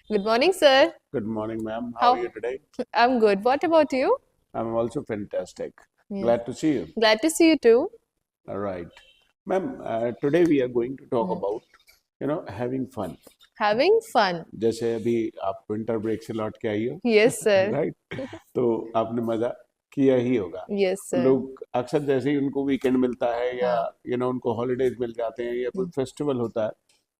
Good morning, sir. Good morning, ma'am. How are How? you today? I'm good. What about you? I'm also fantastic. Yeah. Glad to see you. Glad to see you too. All right. Ma'am, today we are going to talk Mm. about, having fun. Having fun. जैसे अभी आप winter break से लौट के आई हो, Yes, sir. Right? तो आपने मजा किया ही होगा। Yes, sir. लोग अक्सर जैसे ही उनको वीकेंड मिलता है या हाँ. उनको हॉलीडेज मिल जाते हैं या कोई हम्म, फेस्टिवल होता है,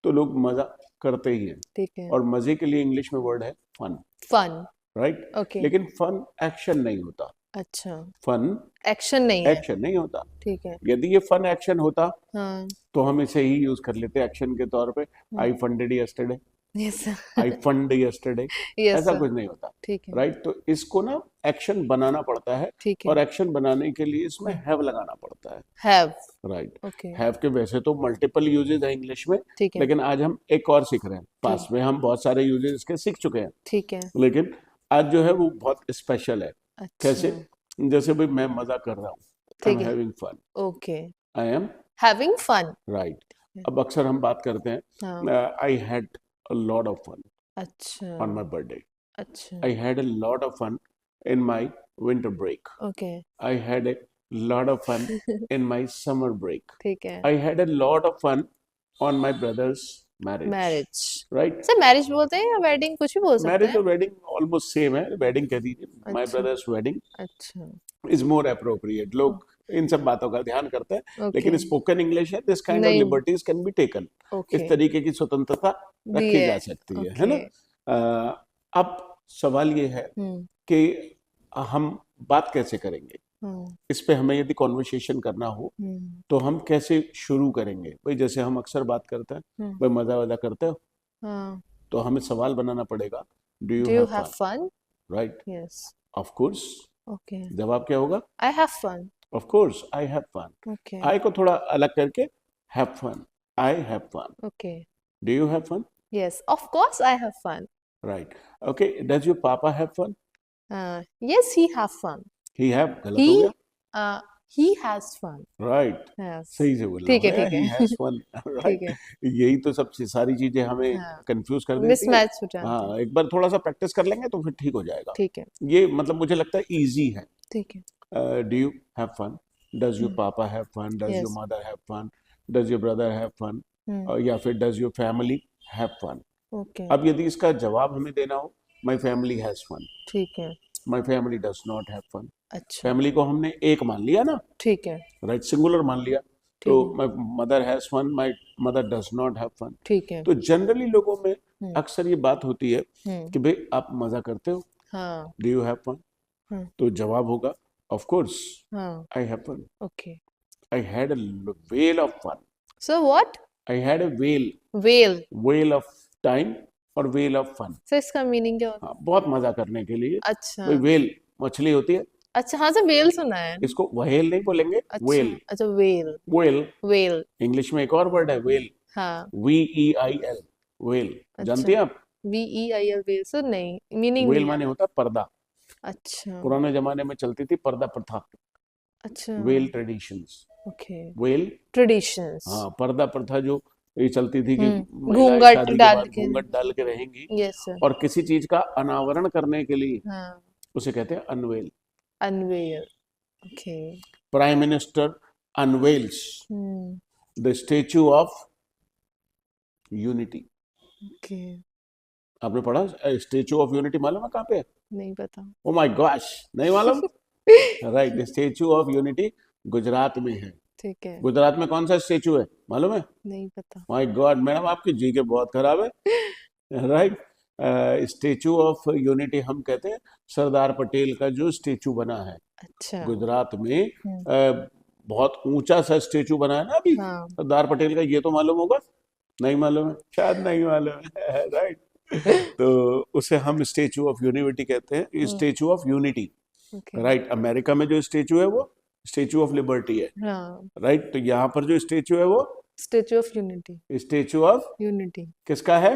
तो लोग मजा करते ही हैं। ठीक है. और मजे के लिए इंग्लिश में वर्ड है फन, Fun. राइट? Okay. लेकिन फन एक्शन नहीं होता। अच्छा. फन एक्शन नहीं है. एक्शन नहीं होता। ठीक है. यदि ये फन एक्शन होता हाँ. तो हम इसे ही यूज कर लेते एक्शन के तौर पे। हाँ. आई फंडेड यस्टरडे, Yes, sir. आई फंड यस्टरडे, Yes, ऐसा sir. कुछ नहीं होता। ठीक है. राइट? तो इसको ना एक्शन बनाना पड़ता है, ठीक है. और एक्शन बनाने के लिए इसमें हैव लगाना पड़ता है। Have. राइट? Okay. हैव के वैसे तो मल्टीपल यूजेस है इंग्लिश में, ठीक है. लेकिन आज हम एक और सीख रहे हैं। पास में हम बहुत सारे यूजेस इसके सीख चुके हैं, ठीक है. लेकिन आज जो है वो बहुत स्पेशल है। कैसे? अच्छा. जैसे भाई मैं मजा कर रहा हूँ, आई एम ठीक है. Having fun, Okay. I am Having fun. Right. अब अक्सर हम बात करते हैं, हाँ. I had a lot of fun अच्छा. ऑन माय बर्थडे, अच्छा. I had a lot of fun in my winter break, Okay. I had a lot of fun in my summer break, ठीक है. I had a lot of fun on my brother's marriage, marriage. Right? Sir marriage बोलते हैं या wedding कुछ भी बोल सकते marriage हैं? और वेडिंग ऑलमोस्ट सेम है, वेडिंग कह दीजिए। माय अच्छा. ब्रदर्स वेडिंग अच्छा. Is more appropriate. लोग इन सब बातों का ध्यान करते हैं, ओके. लेकिन स्पोकन इंग्लिश है, दिस काइंड ऑफ नहीं. Liberties can be taken. Okay. इस तरीके की स्वतंत्रता दी रखी है. जा सकती है ओके. ना? अब सवाल ये है हम्म. कि हम बात कैसे करेंगे हम्म. इस पे। हमें यदि कॉन्वर्सेशन करना हो हम्म. तो हम कैसे शुरू करेंगे? भाई जैसे हम अक्सर बात करते हैं, हम्म. भाई मजा वजा करते हो, हाँ. तो हमें सवाल बनाना पड़ेगा, do you Do you have have fun? fun? Right? Yes. Of course. Okay. जवाब क्या होगा? I have fun. Of course I have fun. Okay. I को थोड़ा अलग करके have fun, I have fun, Okay. Do you have fun? Yes. Of course I have fun. Right. Okay, does your papa have fun? Yes, he have fun. He have गलत हो गया। He has fun. Right, Yes. सही से बोलना ठीक है. है, ठीक ही है. Has fun. ठीक राइट? है. यही तो सब सारी चीजें हमें हाँ. कंफ्यूज कर देती है। मिसमैच हो जाते हैं. हाँ, एक बार थोड़ा सा प्रैक्टिस कर लेंगे तो फिर ठीक हो जाएगा। ठीक है. ये मतलब मुझे लगता है इजी है। ठीक है. Do you have fun? Does your papa have fun? Does your Yes. Mother have fun? Does your brother have fun? Hmm. या फिर does your family have fun? Okay. अब यदि इसका जवाब हमें देना हो, माई फैमिली हैज फन, ठीक है. My family does not have fun. अच्छा. फैमिली को हमने एक मान लिया ना, ठीक है. राइट? सिंगुलर मान लिया। तो ठीक है. My mother has fun, my mother does not have fun. ठीक है. तो जनरली लोगों में हम्म. अक्सर ये बात होती है हम्म. कि भाई आप मजा करते हो, हाँ. Do you have fun? हाँ. तो जवाब होगा ऑफ कोर्स हाँ. I have fun, Okay. I had a whale of fun, So what? I had a whale, Whale. Whale of time और वेल ऑफ फन। सर इसका मीनिंग क्या होता हाँ, बहुत मजा करने के लिए। है? अच्छा. भाई वेल मछली होती है, अच्छा. हाँ सर वेल सुना है. इसको वहेल नहीं बोलेंगे, अच्छा. वेल। अच्छा वेल. Well, well. इंग्लिश में एक और वर्ड है वेल, हाँ. VEIL, well. जानती अच्छा. हैं आप? VEIL वेल सर नहीं मीनिंग वेल नहीं माने है. होता है पर्दा। अच्छा. पुराने जमाने में चलती थी पर्दा प्रथा, अच्छा. Well traditions, okay. Well. Traditions. हाँ, पर्दा प्रथा जो ये चलती थी कि महिलाएं घूंघट शादी के डाल बाद के. घूंघट डाल के रहेंगी, यस सर. और किसी चीज का अनावरण करने के लिए हाँ. उसे कहते हैं unveil. Unveil. Okay. Prime minister unveils hmm. The Statue of Unity. Okay. आपने पढ़ा स्टेच्यू ऑफ यूनिटी? मालूम है कहाँ पे है? नहीं पता. ओ माय गॉश, नहीं मालूम? Right, statue of unity Gujarat में है। ठीक है. गुजरात में कौन सा स्टेच्यू है मालूम है? नहीं पता. माय गॉड मैडम, आपकी जीके बहुत खराब है। राइट, स्टेच्यू ऑफ यूनिटी हम कहते हैं सरदार पटेल का जो स्टेच्यू बना है अच्छा. गुजरात में। बहुत ऊंचा सा स्टेच्यू बना है ना अभी हाँ. सरदार पटेल का, ये तो मालूम होगा? नहीं मालूम है, शायद नहीं मालूम है। राइट, तो उसे हम स्टेच्यू ऑफ यूनिटी कहते हैं, statue of Unity. Okay. Right, America में जो स्टेच्यू है वो स्टेच्यू ऑफ लिबर्टी है। हाँ. राइट, तो यहाँ पर जो स्टेच्यू है वो statue of unity. Statue of unity. किसका है?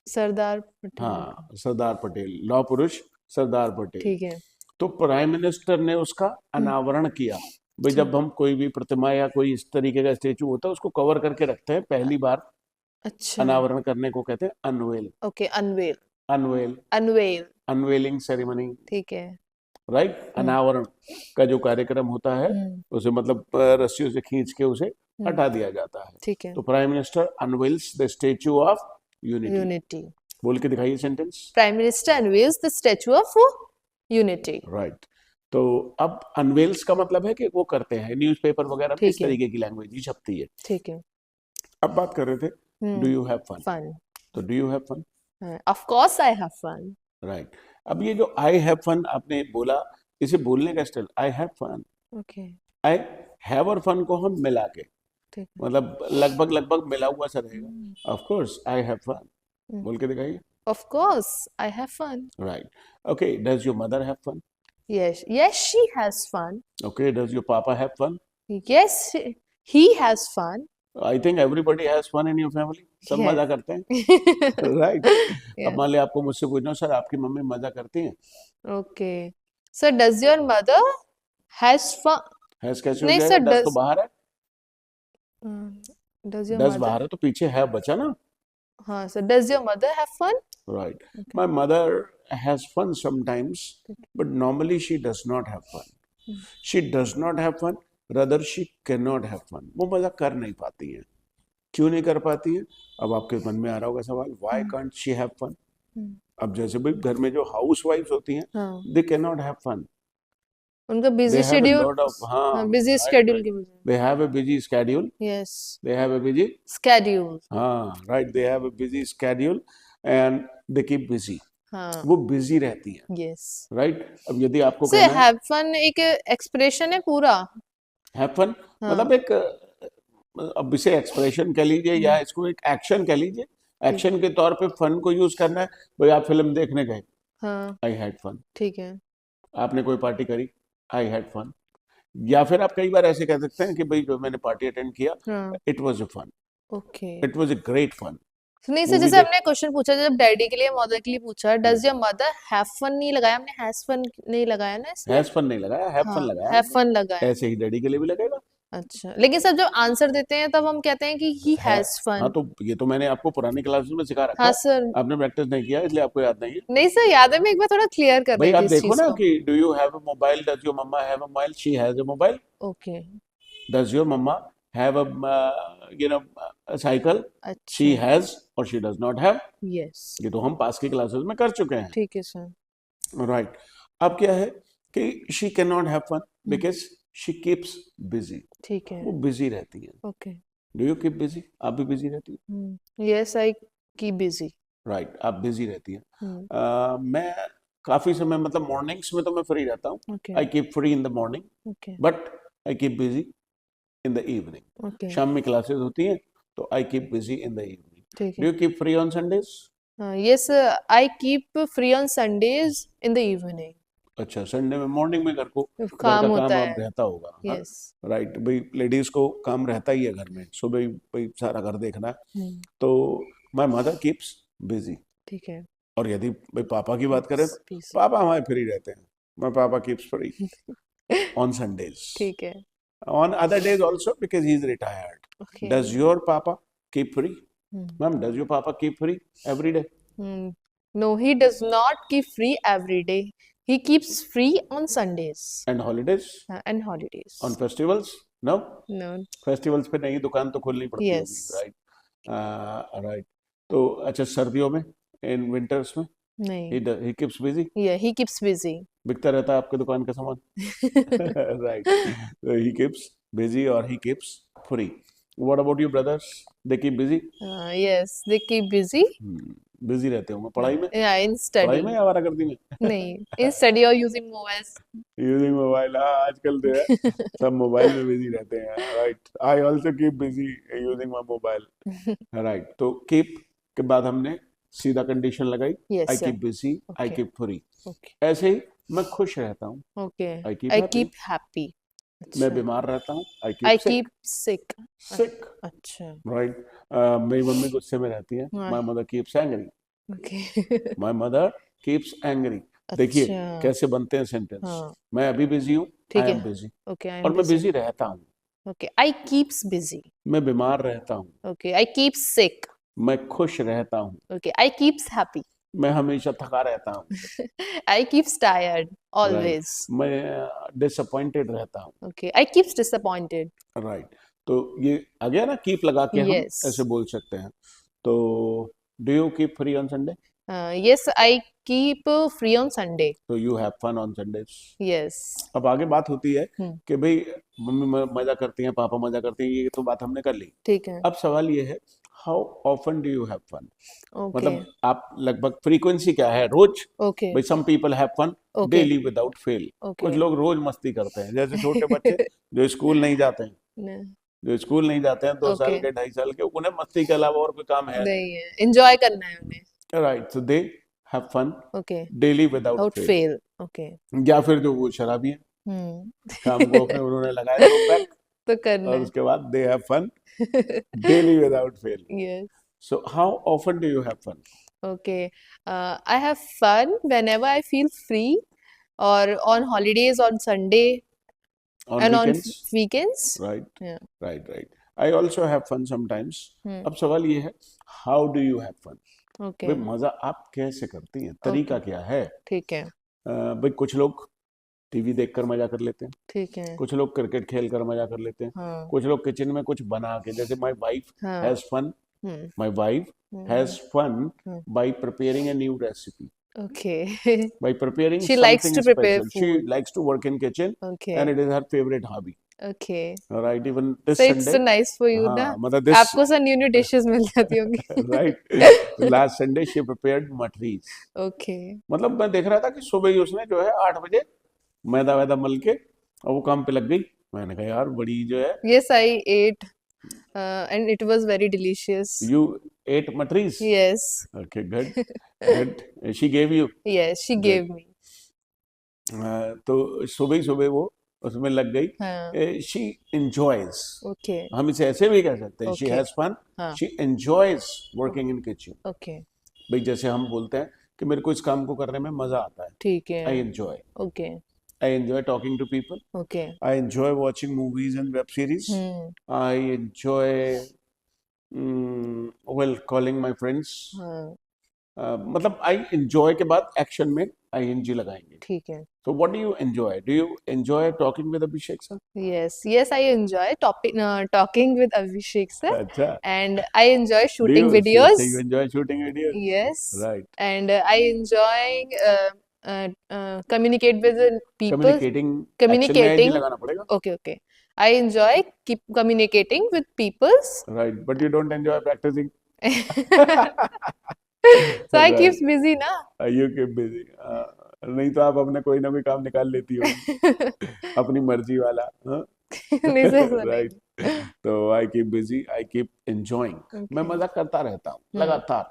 सरदार पटेल. हाँ, सरदार पटेल, लौह पुरुष सरदार पटेल। ठीक है. तो प्राइम मिनिस्टर ने उसका अनावरण किया। भाई जब हम कोई भी प्रतिमा या कोई इस तरीके का स्टेच्यू होता है उसको कवर करके रखते हैं, पहली बार अच्छा. अनावरण करने को कहते हैं unveil. Okay. Unveil. Unveil, unveil, unveiling ceremony, ठीक है। राइट। अनावरण का जो कार्यक्रम होता है उसे मतलब रस्सियों से खींच के उसे हटा दिया जाता है। ठीक है। तो prime minister unveils the Statue of unity. Unity. बोल के दिखाइए sentence. Prime minister unveils the statue of unity. Right. तो अब अनवेल्स का मतलब है कि वो करते हैं, न्यूज़पेपर वगैरह में इस ठीक है। तरीके की लैंग्वेज ही छपती है। ठीक है। अब बात कर रहे थे do you have fun. Fun. तो do you have fun, of course I have fun. Right. अब ये जो आई हैव फन आपने बोला, इसे बोलने का style I have fun, okay, I have और फन को हम मिला के ठीक है। मतलब लगभग लगभग मिला हुआ सा रहेगा। Of course I have fun, बोल के दिखाइए। Of course I have fun. Right. Okay, does your mother have fun. Yes, yes she has fun. Okay, does your papa have fun. Yes he has fun. I think everybody has fun in your family, सब Yes. मजा करते हैं। Right. Yeah. अब मान लिया आपको मुझसे पूछना, सर आपकी मम्मी मजा करती हैं, Okay. So does your mother has fun? Has कैसे हो नहीं जाएगा, सर, डज तो बाहर है, does your डज mother? बाहर है तो पीछे है बचा ना। हाँ sir, does your mother have fun? Right. My mother has fun sometimes, but normally she does not have fun. She does not have fun, rather she cannot have fun. वो मजा कर नहीं पाती है। क्यों नहीं कर पाती है? अब आपके मन में आ रहा होगा सवाल, why can't she have fun? अब जैसे भाई घर में जो हाउस वाइफ्स होती हैं, हाँ, they cannot have fun. उनका They busy have a schedule, lot of हाँ, busy right, schedule right. की वजह। They have a busy schedule. Yes, They have a busy schedule। हाँ, right. They have a busy schedule and they keep busy. हाँ, वो busy रहती हैं, yes। Right. अब यदि आपको So कहना है have fun एक एक्सप्रेशन है पूरा। हैव फन, मतलब एक अब इसे एक्सप्रेशन कह लीजिए या इसको एक एक्शन कह लीजिए। एक्शन के तौर पे फन को यूज करना है। भाई आप फिल्म देखने गए, हाँ, आई हैड फन। ठीक है। आपने कोई पार्टी करी, आई हैड फन। या फिर आप कई बार ऐसे कह सकते हैं कि भाई जो मैंने पार्टी अटेंड किया, हाँ, it was a fun, okay. It was a great fun. नहीं सर, मूवी जैसे देख हमने क्वेश्चन पूछा जब डैडी के लिए मदर के लिए पूछा, does your mother have fun नहीं लगाया हमने, हैज फन नहीं लगाया ना इसमें। हैज फन नहीं लगाया, हैव फन हाँ, लगाया हैव हमने। फन लगाया। ऐसे ही डैडी के लिए भी लगेगा। अच्छा, लेकिन सर जब आंसर देते हैं तब हम कहते हैं कि ही है, हैज हाँ फन। तो ये तो मैंने आपको पुरानी क्लासेस में सिखा रखा हाँ है, सर। आपने प्रैक्टिस नहीं किया इसलिए आपको याद नहीं है। नहीं सर, याद है, मैं एक बार थोड़ा क्लियर कर भाई रही आप थी इस देखो चीज ना को। कि do you have a mobile, does your mama have a mobile, she has a mobile. Okay, does your mama have a cycle, she अच्छा, हैज और she does not have. Yes, ये तो हम पास की क्लासेस में कर चुके हैं, ठीक है सर। राइट। अब क्या है कि she can not have fun because she keeps busy, ठीक है, वो बिजी रहती है। Okay. Do you keep busy, आप भी बिजी रहती है, yes I keep busy. Right, आप बिजी रहती है। मैं काफी समय मतलब मॉर्निंग्स में तो मैं फ्री रहता हूँ, okay, I keep free in the morning, okay, but I keep busy in the evening. Okay, शाम में क्लासेस होती हैं तो आई keep busy in the evening. ठीक डू है। You keep free on Sundays. Yes I keep free on Sundays in the evening. अच्छा, Sunday में morning में घर का काम होता काम है। अब रहता होगा, हाँ, यस। राइट। भाई लेडीज को काम रहता ही है घर में, सुबह ही भाई सारा घर देखना है। तो माय मदर कीप्स बिजी। ठीक है। और यदि भाई पापा की बात करें तो Peace. पापा हमारे फ्री रहते हैं, माय पापा कीप्स फ्री ऑन संडेज, ठीक है। on other days also because he is retired. Okay. Does your papa keep free? Hmm. Ma'am, does your papa keep free every day? No, he does not keep free every day. He keeps free on Sundays And holidays? and holidays. On festivals? No? No. Festivals पे नहीं, दुकान तो खोलनी पड़ती Yes. होगी, right? Right. तो अच्छा सर्दियों में, in winters में, नहीं। he keeps busy? Yeah, he keeps busy. बिकता रहता है आपके दुकान का सामान, right? So he keeps busy or he keeps free. What about your brothers? They keep busy? Yes, they keep busy. Busy रहते होंगे पढ़ाई में, Yeah, in पढ़ाई study. में या आवारागर्दी में? नहीं, in study or using mobiles. Using mobile, हाँ आजकल तो है सब मोबाइल में बिजी रहते हैं, right. I also keep busy using my mobile, right. तो कीप के बाद हमने सीधा कंडीशन लगाई, Yes, आई sir. कीप बिजी, आई Okay. Keep free. Okay. ऐसे ही मैं खुश रहता हूँ, Okay. I keep I happy. keep happy. मैं अच्छा। बीमार रहता हूँ, आई I कीप keep sick. सिक, अच्छा। राइट। मेरी मम्मी गुस्से में रहती है, हाँ। My mother keeps angry, Okay. My mother keeps angry. देखिए अच्छा। कैसे बनते हैं सेंटेंस। हाँ। मैं अभी बिजी हूँ, ठीक आई है। एम बिजी, Okay, I और am मैं busy. बिजी रहता हूँ। Okay, I keeps busy. मैं बीमार रहता हूँ, Okay, I keep sick. मैं खुश रहता हूँ, Okay, I keeps happy. मैं हमेशा थका रहता हूँ। I keeps tired right, always. मैं डिसअपॉइंटेड रहता हूँ। Okay, I keeps disappointed. Right, तो ये आ गया ना, कीप लगा के हम ऐसे Yes. बोल सकते हैं। तो do you keep free on Sunday? Yes, I keep free on Sunday. तो you have fun on Sundays. Yes. अब आगे बात होती है हम्म, कि भाई मम्मी मजा करती हैं, पापा मजा करते हैं, ये तो बात हमने कर ली। ठीक है। अब सवाल ये है, how often do you have fun? Okay. मतलब आप लगभग फ्रीक्वेंसी क्या है रोज? Okay. भाई some people have fun Okay. Daily without fail. कुछ Okay. लोग रोज मस्ती करते हैं, जैसे छोटे बच्चे जो स्कूल नहीं जाते हैं, न- जो स्कूल नहीं जाते हैं 2 साल Okay. के 2.5 साल के, उन्हें मस्ती के अलावा और कोई काम है नहीं है, enjoy करना है उन्हें. Right, so they have fun Okay. Daily without Out fail. fail. Okay. या फिर जो वो शराबी हैं, हम्म. शाम को अपने उन्होंने लगाए 2 पैक तो करना और है. उसके बाद they have fun daily without fail. Yes. So how often do you have fun? Okay. I have fun whenever I feel free or on holidays on Sunday on and on weekends? weekends. Right Yeah. Right right, I also have fun sometimes. Hmm. अब सवाल ये है, how do you have fun? Okay. भाई मजा आप कैसे करती हैं, तरीका क्या है? ठीक है. भाई कुछ लोग टीवी देखकर मजा कर लेते हैं, ठीक है. कुछ लोग क्रिकेट खेल कर मजा कर लेते हैं, हाँ. कुछ लोग किचन में कुछ बना के, जैसे माय वाइफ हाँ. Has fun, hmm. My wife has fun Hmm. by preparing a new recipe, Okay. by preparing She likes something to prepare special. She food. likes to work in kitchen Okay. and it is her favorite hobby. Okay. Right, even this So it's so Sunday, nice for you ना. हाँ, मतलब this आपको सब new dishes मिल जाती होंगी. right, last Sunday she prepared matris. Okay. मतलब मैं देख रहा था कि सुबह ही उसने जो है 8 बजे मैदा वैदा मल के और वो काम पे लग गई। मैंने कहा यार बड़ी जो है, Yes, I ate, and it was very delicious. you ate matris? Yes. Okay, good, good. She gave you? Yes, she Good. gave me. तो सुबह ही सुबह वो उसमें लग गई। हाँ. She enjoys, Okay. हम इसे ऐसे भी कह सकते हैं, शी Okay. हैज फन, हाँ. She enjoys working in kitchen। Okay. भाई जैसे हम बोलते हैं कि मेरे को इस काम को करने में मजा आता है, ठीक है. आई enjoy, Okay. I enjoy talking to people, Okay. I enjoy watching movies and web series, I enjoy well calling my friends। हाँ. मतलब आई enjoy के बाद एक्शन में ing लगाएंगे। ठीक है. So what do you enjoy? Do you enjoy talking with Abhishek sir? Yes, yes, I enjoy talking with Abhishek sir, अच्छा, and I enjoy do shooting you videos. you enjoy shooting videos? Yes, Right. and I enjoy communicate with the people. Communicating, action में Communicating. ing लगाना पड़ेगा। Okay, okay. I enjoy keep communicating with peoples. Right, but you don't enjoy practicing. So I Right. keeps busy ना. You keep busy. नहीं तो आप अपने कोई ना कोई काम निकाल लेती हो अपनी मर्जी वाला, हाँ? नहीं सर, ऐसा नहीं. Right. तो I keep busy, I keep enjoying. मैं Okay. मजा करता रहता हूँ लगातार।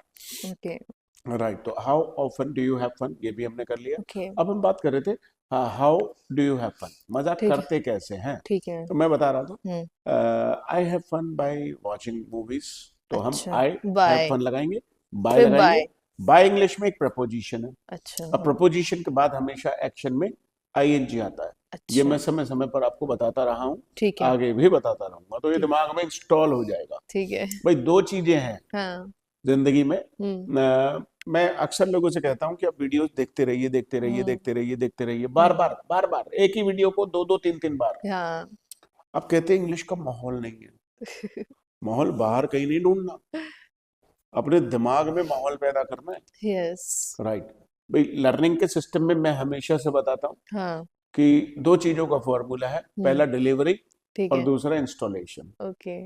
Okay. राइट, तो how often do you have fun, ये भी हमने कर लिया। Okay. अब हम बात कर रहे थे how do you have fun, मजा ठीक है. करते कैसे हैं। ठीक है. तो मैं बता रहा था hmm. I have fun by watching movies. तो हम अच्छा. I have By. फन लगाएंगे, बाय फिर लगाएंगे। by. बाय इंग्लिश में एक प्रपोजिशन है। अच्छा. अब प्रपोजिशन के बाद हमेशा एक्शन में आईएनजी आता है। ये अच्छा. मैं समय समय पर आपको बताता रहा हूँ, ठीक है. आगे भी बताता रहूंगा, तो ये ठीक. दिमाग में इंस्टॉल हो जाएगा। ठीक है. भाई 2 चीजें हैं हाँ. जिंदगी में। हम्म. मैं अक्सर लोगों से कहता हूँ कि आप वीडियोस देखते रहिए, देखते रहिए, देखते रहिए, देखते रहिए, बार बार एक ही वीडियो को 2-2 3-3 बार। हाँ. अब कहते हैं इंग्लिश का माहौल नहीं है। माहौल बाहर कहीं नहीं ढूंढना, अपने दिमाग में माहौल पैदा करना है। Yes. राइट, भाई लर्निंग के सिस्टम में मैं हमेशा से बताता हूँ हाँ. कि 2 चीजों का फॉर्मूला है, पहला डिलीवरी ठीक और है. दूसरा इंस्टॉलेशन। Okay.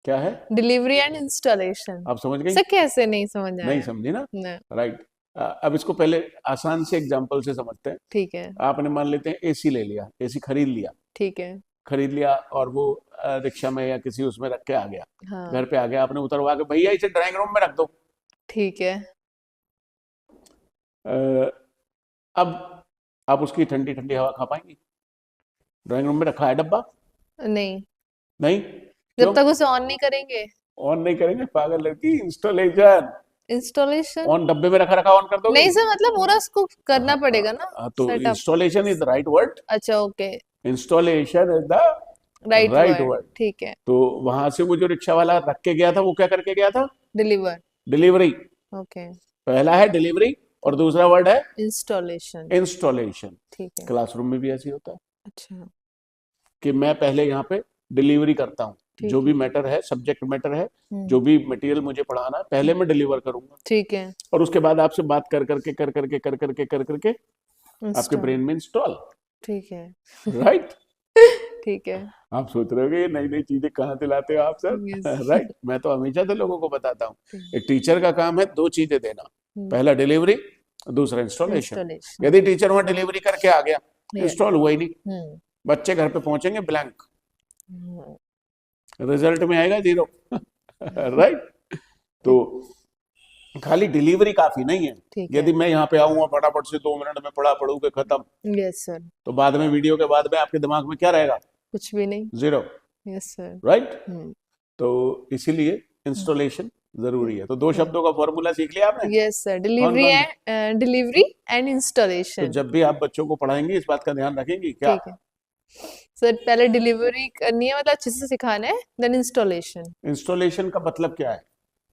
क्या है Delivery and installation. आप समझ गई? सर कैसे नहीं समझ नहीं आया? समझी ना? ना. राइट, अब इसको पहले आसान से एग्जांपल से समझते हैं। ठीक है. आपने मान लेते हैं एसी ले लिया, एसी खरीद लिया, ठीक है. खरीद लिया और वो रिक्शा में या किसी उसमें रख के आ गया, हाँ. घर पे आ गया, आपने उतरवा के भैया इसे ड्राइंग रूम में रख दो। ठीक है. अब आप उसकी ठंडी ठंडी हवा खा पाएंगी? ड्राइंग रूम में रखा है डब्बा, नहीं, नहीं, जब क्यों तक उसे ऑन नहीं करेंगे. ऑन नहीं करेंगे? पागल लड़की, इंस्टॉलेशन इंस्टॉलेशन ऑन, डब्बे में रखा रखा ऑन कर दोगे? नहीं सर, मतलब पूरा उसको करना पड़ेगा ना. तो setup. Installation is the right word, अच्छा. Okay. Installation is the right right word. Word. ठीक है. तो वहां से वो जो रिक्शा वाला रख के गया था वो क्या करके गया था? डिलीवर. डिलीवरी। ओके. पहला है डिलीवरी और दूसरा वर्ड है इंस्टॉलेशन। इंस्टॉलेशन। ठीक है। क्लासरूम में भी ऐसे ही होता है अच्छा। कि मैं पहले यहाँ पे डिलीवरी करता हूँ, ठीक जो भी है। मैटर है, सब्जेक्ट मैटर है, जो भी मटेरियल मुझे पढ़ाना है, पहले मैं डिलीवर करूंगा ठीक है। और उसके बाद आपसे बात कर करके कर करके कर करके कर करके आपके इंस्टॉल। ब्रेन में इंस्टॉल। ठीक है। राइट। ठीक है। आप सोच रहे हो कि ये नई नई चीजें कहाँ से लाते हो आप सर? यस। राइट। मैं तो हमेशा से लोगों को बताता हूँ, ठीक। एक टीचर का काम है दो चीजें देना, पहला डिलीवरी, दूसरा इंस्टॉलेशन। इंस्टॉलेशन। यदि टीचर वहां डिलीवरी करके आ गया, Yes. इंस्टॉल हुआ ही नहीं, हम्म। बच्चे घर पे पहुंचेंगे ब्लैंक, हम्म। रिजल्ट में आएगा 0। राइट। तो खाली डिलीवरी काफी नहीं है। ठीक है। यदि मैं यहाँ पे आऊंगा फटाफट से 2 मिनट में पढ़ा पढ़ू के खत्म, यस सर। तो बाद में वीडियो के बाद में आपके दिमाग में क्या रहेगा? कुछ भी नहीं। 0। Yes sir. राइट। हम्म। तो इसीलिए इंस्टॉलेशन जरूरी है। तो दो शब्दों का फॉर्मूला सीख लिया आपने? यस सर, कौन कौन से? डिलीवरी एंड तो इंस्टॉलेशन। जब भी आप बच्चों को पढ़ाएंगे इस बात का ध्यान रखेंगे क्या? ठीक है सर, पहले डिलीवरी करनी है, मतलब अच्छे से सिखाना है, देन इंस्टॉलेशन। इंस्टॉलेशन का मतलब क्या है?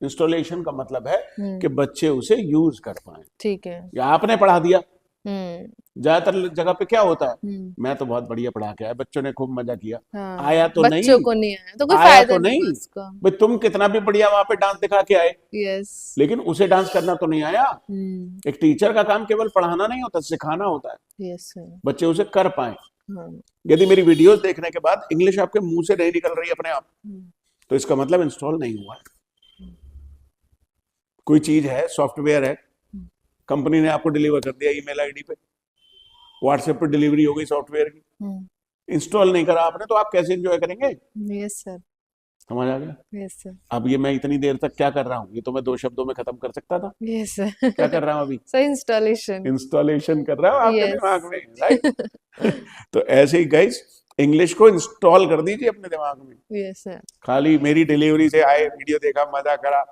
इंस्टॉलेशन का मतलब है हम्म। कि बच्चे उसे यूज कर पाए। ठीक है। या आपने पढ़ा दिया, हम्म। ज्यादातर जगह पे क्या होता है, हम्म। मैं तो बहुत बढ़िया पढ़ा के आया, बच्चों ने खूब मजा किया, हाँ, आया तो बच्चों नहीं, को नहीं आया तो कोई आया फायदा तो नहीं नहीं। हुआ उसका। भाई तुम कितना भी बढ़िया वहां पे डांस दिखा के आए, यस। लेकिन उसे डांस करना तो नहीं आया। हम्म। एक टीचर का काम केवल पढ़ाना नहीं होता, सिखाना होता है, यस सर। बच्चे उसे कर पाए। हाँ। यदि मेरी वीडियोस देखने के बाद इंग्लिश आपके मुंह से नहीं निकल रही अपने आप, हम्म। तो इसका मतलब इंस्टॉल नहीं हुआ है। कोई चीज है, सॉफ्टवेयर है, कंपनी ने आपको डिलीवर कर दिया ईमेल आईडी पे, व्हाट्सएप पे डिलीवरी हो गई सॉफ्टवेयर की, इंस्टॉल नहीं करा आपने, तो आप कैसे एंजॉय करेंगे? Yes sir. समझ आ गया? Yes sir. अब ये मैं इतनी देर तक क्या कर रहा हूँ, ये तो मैं 2 शब्दों में खत्म कर सकता था। Yes sir. क्या कर रहा हूँ अभी? Sir, installation. इंस्टॉलेशन कर रहा हूँ आपके यस। दिमाग में। राइट। तो ऐसे ही गाइस, इंग्लिश को इंस्टॉल कर दीजिए अपने दिमाग में। Yes sir. खाली मेरी डिलीवरी से आए, वीडियो देखा, मजा करा,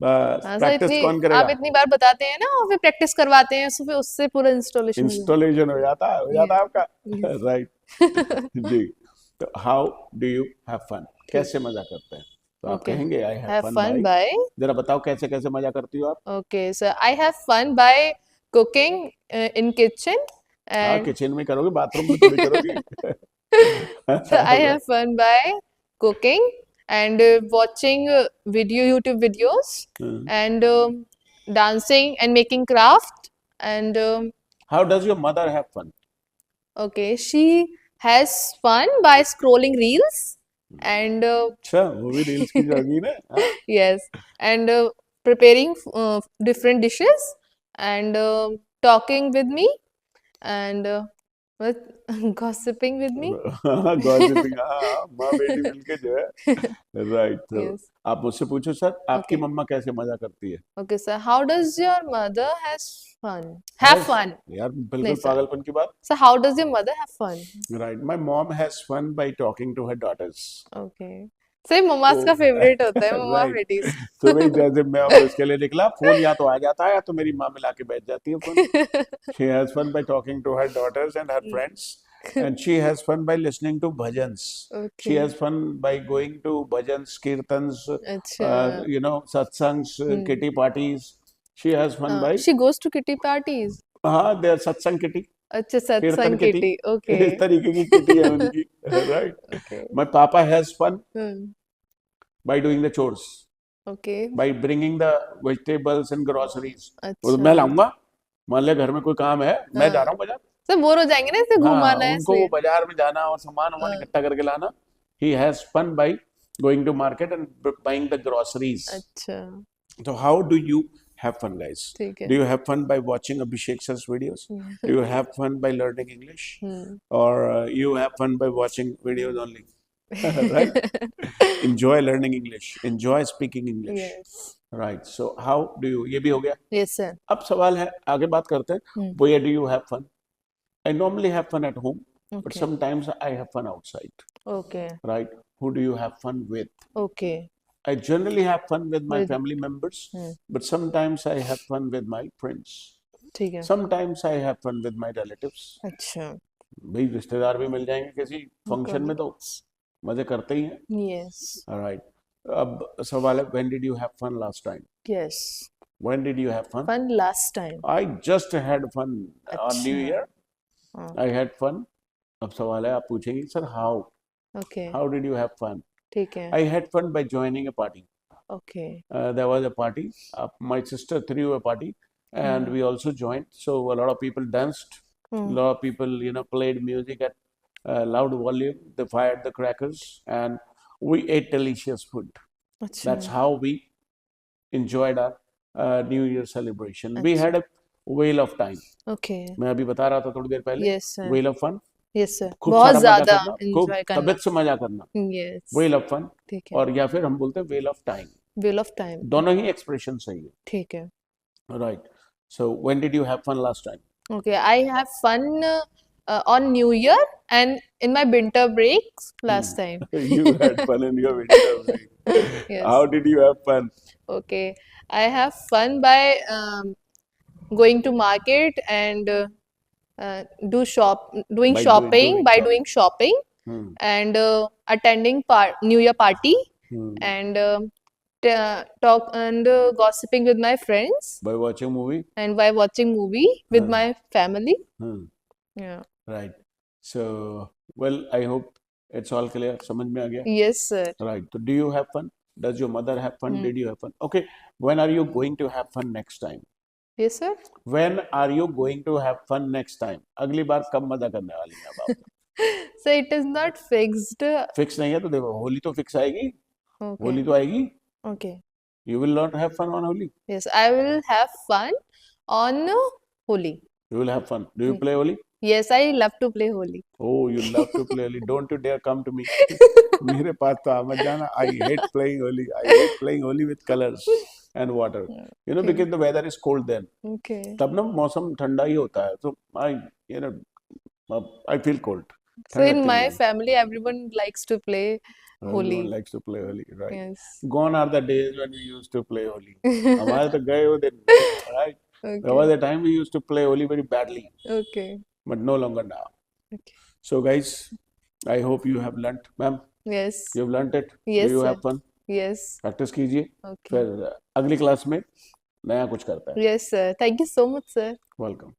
बस। हाँ सर, प्रैक्टिस कौन आप करेगा? इतनी बार बताते हैं ना और फिर प्रैक्टिस करवाते हैं, उससे उससे पूरा इंस्टॉलेशन हो इंस्टॉलेशन हो जाता है, हो जाता है आपका। Yes. राइट। जी। तो how do you have fun, कैसे मजा करते हैं? तो आप Okay. कहेंगे I have Have fun fun by. by. जरा बताओ कैसे कैसे मजा करती हो आप? Okay, so I have fun by cooking in kitchen हाँ, and किचन में करोगे, बाथरूम में थोड़ी करोगी। so I have fun by cooking and watching YouTube videos and dancing and making craft and how does your mother have fun? okay, she has fun by scrolling reels and अच्छा, वो भी reels की शौकीन है? हाँ? yes, and preparing different dishes and talking with me and what gossiping with me. Gossiping, हाँ, माँ बेटी मिलके जो है। राइट। तो Yes. आप मुझसे पूछो सर, आपकी Okay. मम्मा कैसे मजा करती है? Okay, sir. How does your mother has fun? Have Has- fun. यार बिल्कुल नहीं, sir. पागलपन की बात। So how does your mother have fun? Right, my mom has fun by talking to her daughters. Okay. सही, मम्मास का favourite होता है, मम्मा राइट। बेटीज। तो भाई जैसे मैं ऑफिस के लिए निकला, फोन या तो आ जाता है या तो मेरी माँ मिला के बैठ जाती है phone. She has fun by talking to her daughters and her friends, and she has fun by listening to bhajans. She Okay. has fun by going to bhajans, kirtans, अच्छा. satsangs, kitty parties. She has fun by, She goes to kitty parties. हाँ, their satsang kitty, अच्छा, कीर्तन सत्संग kitty, kitty. Okay. इस तरीके की kitty है उनकी। Right. Okay. My papa has fun Hmm. by doing the chores, Okay. by bringing the vegetables and groceries. वो तो अच्छा. मैं लाऊंगा, मान लिया घर में कोई काम है, मैं जा हाँ. रहा हूँ बाजार। सब बोर हो जाएंगे ना, इसे हाँ, घुमाना है उनको वो इसलिए. बाजार में जाना और सामान इकट्ठा करके लाना। He has fun by going to market and buying the groceries. अच्छा. So how do you have fun, guys? ठीक है. Do you have fun by watching Abhishek sir's videos? Do you have fun by learning English? Or you have fun by watching videos only? Right? Enjoy learning English. Enjoy speaking English. Yes. Right. So how do you? ये भी हो गया। Yes, sir. अब सवाल है, आगे बात करते हैं। Where do you have fun? I normally have fun at home, but Okay. sometimes I have fun outside. Okay. Right? Who do you have fun with? Okay. I generally have fun with my With- family members, but sometimes I have fun with my friends. ठीक है. Sometimes I have fun with my relatives. अच्छा. भाई रिश्तेदार भी मिल जाएंगे किसी function में तो मजे करते ही हैं। Yes. Alright. अब सवाल है, when did you have fun last time? Yes. When did you have fun? Fun last time. I just had fun on New अच्छा. Year. हाँ. I had fun. अब सवाल है, आप पूछेंगे sir Okay. how did you have fun? ठीक है. I had fun by joining a party. Okay. There was a party. My sister threw a party, and we also joined. So a lot of people danced. A lot of people, played music at loud volume. They fired the crackers, and we ate delicious food. अच्छा. That's how we enjoyed our New Year celebration. We had a whale of time. Okay. मैं अभी बता रहा था थोड़ी देर पहले. Yes sir. Whale of fun. Yes sir. खूब बहुत सारा मजा ज़्यादा करना, खूब enjoy करना. तबीयत से मजा करना. Yes. Whale of fun. ठीक है. और या फिर हम बोलते हैं whale of time. Wheel of time. दोनों ही एक्सप्रेशन सही है. ठीक है. Right. So when did you have fun last time? Okay, I have fun on New Year and in my winter breaks last time. You had fun in your winter break. Yes. How did you have fun? Okay, I have fun by going to market and doing By shopping, doing by shopping. doing shopping Hmm. and attending New Year party Hmm. and talk and gossiping with my friends By watching movie? and by watching movie with my family. Hmm. Yeah. Right. So, well, I hope it's all clear. समझ में आ गया? Yes, sir. Right. So, do you have fun? Does your mother have fun? Did you have fun? Okay. When are you going to have fun next time? Yes, sir. When are you going to have fun next time? अगली बार कब मजा करने वाली हैं अब आप? So it is not fixed. Fix नहीं है तो देखो, होली तो फिक्स आएगी. Okay. होली तो आएगी. Okay. You will not have fun on Holi. Yes, I will have fun on Holi. You will have fun. Do you play Holi? Yes, I love to play Holi. Oh, you love to play Holi. Don't you dare come to me. मेरे पास तो मत जाना. I hate playing Holi. I hate playing Holi with colors and water. You know, because the weather is cold then. Okay. तब ना मौसम ठंडा ही होता है. So I feel cold. So in my family, everyone likes to play Holi. Everyone likes to play Holi, right? Yes. Gone are the days when we used to play Holi. हमारे तो गए वो दिन, right? Okay. There was a time we used to play Holi very badly, Okay. but no longer now. Okay. So guys, I hope you have learnt, ma'am. Yes. You've learnt it. Yes, Do you sir. have fun? Yes. Practice कीजिए. Okay. फिर अगली class में नया कुछ करते हैं. Yes, sir. Thank you so much, sir. Welcome.